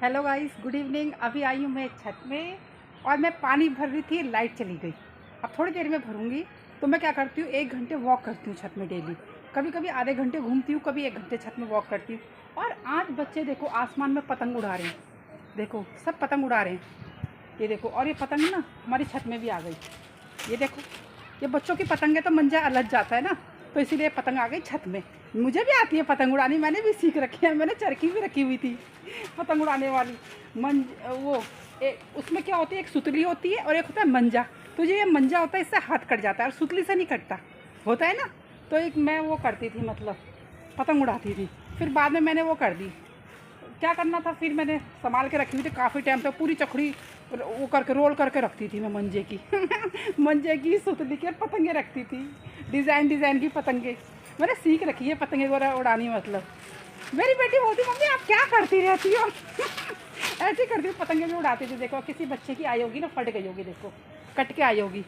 Hello guys, good evening. अभी आई हूँ मैं छत में और मैं पानी भर रही थी, लाइट चली गई। अब थोड़ी देर में भरूंगी। तो मैं क्या करती हूँ, 1 घंटे वॉक करती हूँ छत में डेली। कभी कभी आधे घंटे घूमती हूँ, कभी 1 घंटे छत में वॉक करती हूँ। और आज बच्चे देखो आसमान में पतंग उड़ा रहे हैं। देखो सब पतंग उड़ा रहे हैं। ये देखो, और ये पतंग ना हमारी छत में भी आ गई। ये देखो, ये बच्चों की पतंग है तो मंजा अलग जाता है ना, तो इसीलिए पतंग आ गई छत में। मुझे भी आती है पतंग उड़ानी, मैंने भी सीख रखी है। मैंने चरखी भी रखी हुई थी पतंग उड़ाने वाली। वो उसमें क्या होती है, एक सुतली होती है और एक होता है मंजा। तो ये मंजा होता है, इससे हाथ कट जाता है, और सुतली से नहीं कटता होता है ना। तो एक मैं वो करती थी, मतलब पतंग उड़ाती थी। फिर बाद में मैंने वो कर दी, क्या करना था, फिर मैंने संभाल के रखी हुई थी काफ़ी टाइम तक। पूरी चखड़ी वो करके रोल करके रखती थी मैं मंजे की मंजे की सुतली के पतंगे रखती थी, डिज़ाइन डिज़ाइन की पतंगे। मैंने सीख रखी है पतंगे वगैरह उड़ानी। मतलब मेरी बेटी बोलती, मम्मी आप क्या करती रहती हो ऐसे करती हूँ, पतंगे भी उड़ाती थी। देखो किसी बच्चे की आई होगी ना, फट गई होगी, देखो कट के आई होगी।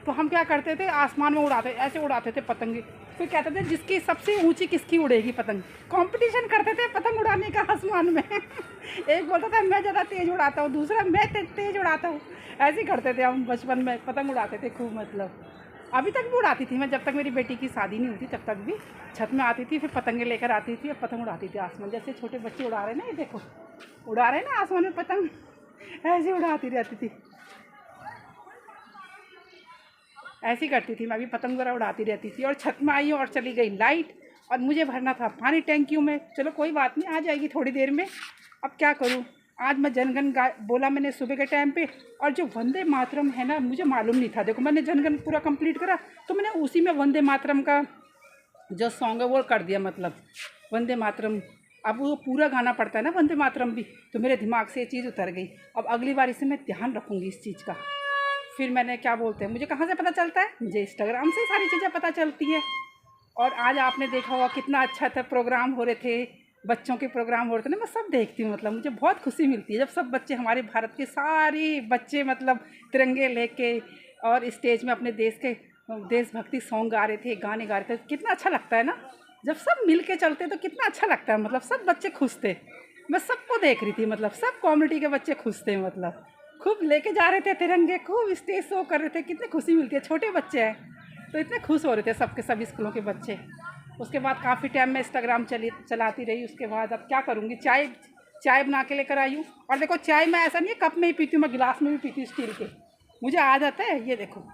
तो हम क्या करते थे, आसमान में उड़ाते, ऐसे उड़ाते थे पतंगे। फिर कहते थे जिसकी सबसे ऊंची किसकी उड़ेगी पतंग। कंपटीशन करते थे पतंग उड़ाने का आसमान में एक बोलता था मैं ज़्यादा तेज़ उड़ाता हूँ, दूसरा मैं तेज़ उड़ाता हूँ। ऐसे ही करते थे हम बचपन में, पतंग उड़ाते थे खूब। मतलब अभी तक भी उड़ाती थी मैं, जब तक मेरी बेटी की शादी नहीं हुई थी तब तक भी छत में आती थी, फिर पतंगे लेकर आती थी और पतंग उड़ाती थी आसमान। जैसे छोटे बच्चे उड़ा रहे हैं ना, ये देखो उड़ा रहे हैं ना आसमान में पतंग, ऐसे उड़ाती रहती थी। ऐसी करती थी मैं भी, पतंग वगैरह उड़ाती रहती थी। और छत में आई और चली गई लाइट, और मुझे भरना था पानी टैंकियों में। चलो कोई बात नहीं, आ जाएगी थोड़ी देर में। अब क्या करूँ, आज मैं जनगण गा बोला मैंने सुबह के टाइम पे। और जो वंदे मातरम है ना, मुझे मालूम नहीं था। देखो मैंने जनगण पूरा कंप्लीट करा, तो मैंने उसी में वंदे मातरम का जो सॉन्ग है वो कर दिया। मतलब वंदे मातरम, अब वो पूरा गाना पड़ता है ना वंदे मातरम भी, तो मेरे दिमाग से ये चीज़ उतर गई। अब अगली बार इसे मैं ध्यान रखूँगी इस चीज़ का। फिर मैंने क्या बोलते हैं, मुझे कहाँ से पता चलता है, मुझे इंस्टाग्राम से सारी चीज़ें पता चलती है। और आज आपने देखा होगा कितना अच्छा था, प्रोग्राम हो रहे थे, बच्चों के प्रोग्राम हो रहे थे ना, मैं सब देखती हूँ। मतलब मुझे बहुत खुशी मिलती है जब सब बच्चे, हमारे भारत के सारे बच्चे मतलब तिरंगे लेके और स्टेज में अपने देश के देशभक्ति सॉन्ग गा रहे थे, गाने गा रहे थे। कितना अच्छा लगता है ना जब सब मिल के चलते, तो कितना अच्छा लगता है। मतलब सब बच्चे खुश थे, मैं सबको देख रही थी। मतलब सब कम्युनिटी के बच्चे खुश थे, मतलब खूब लेके जा रहे थे तिरंगे, खूब स्टेज शो कर रहे थे। कितनी खुशी मिलती है, छोटे बच्चे हैं तो इतने खुश हो रहे थे सबके सब स्कूलों के बच्चे। उसके बाद काफ़ी टाइम में इंस्टाग्राम चलाती रही। उसके बाद अब क्या करूँगी, चाय चाय बना के लेकर आई हूँ। और देखो चाय मैं ऐसा नहीं है कप में ही पीती हूँ, मैं गिलास में भी पीती हूँ स्टील के। मुझे आदत है, ये देखो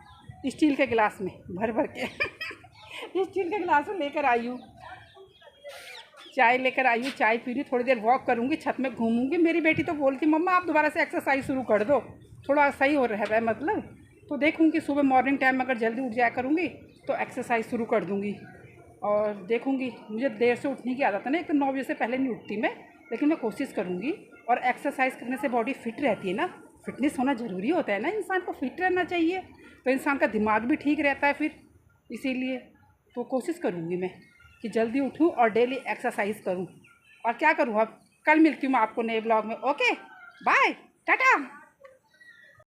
स्टील के गिलास में भर भर के स्टील के गिलास में लेकर आई हूँ, चाय लेकर आई हूँ। चाय पी रही, थोड़ी देर वॉक करूँगी, छत में घूमूंगी। मेरी बेटी तो बोलती मम्मा आप दोबारा से एक्सरसाइज शुरू कर दो, थोड़ा सही हो रहा है मतलब। तो देखूँगी सुबह मॉर्निंग टाइम में अगर जल्दी उठ जाया करूँगी तो एक्सरसाइज शुरू कर दूँगी। और देखूँगी, मुझे देर से उठने की आदत है ना, एक तो 9 बजे से पहले नहीं उठती मैं, लेकिन मैं कोशिश करूँगी। और एक्सरसाइज करने से बॉडी फिट रहती है ना, फिटनेस होना ज़रूरी होता है ना, इंसान को फिट रहना चाहिए, तो इंसान का दिमाग भी ठीक रहता है फिर, इसीलिए। तो कोशिश करूँगी मैं कि जल्दी उठूँ और डेली एक्सरसाइज करूँ। और क्या करूँ, अब कल मिलती हूँ मैं आपको नए ब्लॉग में। Okay bye, Tata.